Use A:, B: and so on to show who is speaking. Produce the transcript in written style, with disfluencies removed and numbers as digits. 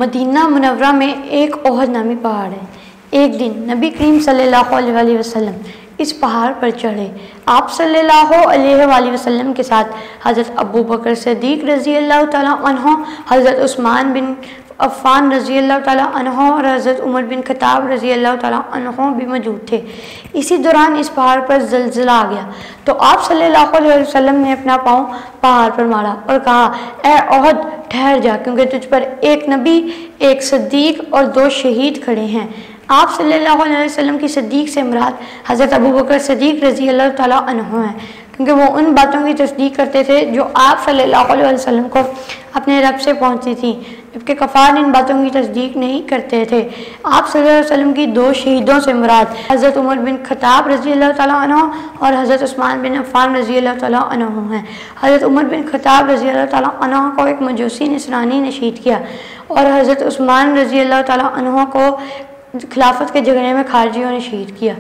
A: مدینہ منورہ میں ایک احد نامی پہاڑ ہے۔ ایک دن نبی کریم صلی اللہ علیہ وسلم اس پہاڑ پر چڑھے۔ آپ صلی اللہ علیہ وآلہ وسلم کے ساتھ حضرت ابو بکر صدیق رضی اللہ تعالیٰ عنہ، حضرت عثمان بن عفان رضی اللہ تعالیٰ عنہ اور حضرت عمر بن خطاب رضی اللہ تعالیٰ عنہ بھی موجود تھے۔ اسی دوران اس پہاڑ پر زلزلہ آ گیا تو آپ صلی اللہ علیہ وسلم نے اپنا پاؤں پہاڑ پر مارا اور کہا، اے احد ٹھہر جا، کیونکہ تجھ پر ایک نبی، ایک صدیق اور 2 شہید کھڑے ہیں۔ آپ صلی اللہ علیہ وسلم کی صدیق سے مراد حضرت ابو بکر صدیق رضی اللہ تعالیٰ عنہ ہیں، کیونکہ وہ ان باتوں کی تصدیق کرتے تھے جو آپ صلی اللہ علیہ وسلم کو اپنے رب سے پہنچتی تھیں، جبکہ کفار ان باتوں کی تصدیق نہیں کرتے تھے۔ آپ صلی اللہ علیہ وسلم کی 2 شہیدوں سے مراد حضرت عمر بن خطاب رضی اللہ تعالیٰ عنہ اور حضرت عثمان بن عفان رضی اللہ تعالیٰ عنہ ہیں۔ حضرت عمر بن خطاب رضی اللہ تعالیٰ عنہ کو ایک مجوسی نصرانی نے شہید کیا اور حضرت عثمان رضی اللہ تعالیٰ عنہ کو خلافت کے جھگڑے میں خارجیوں نے شہید کیا۔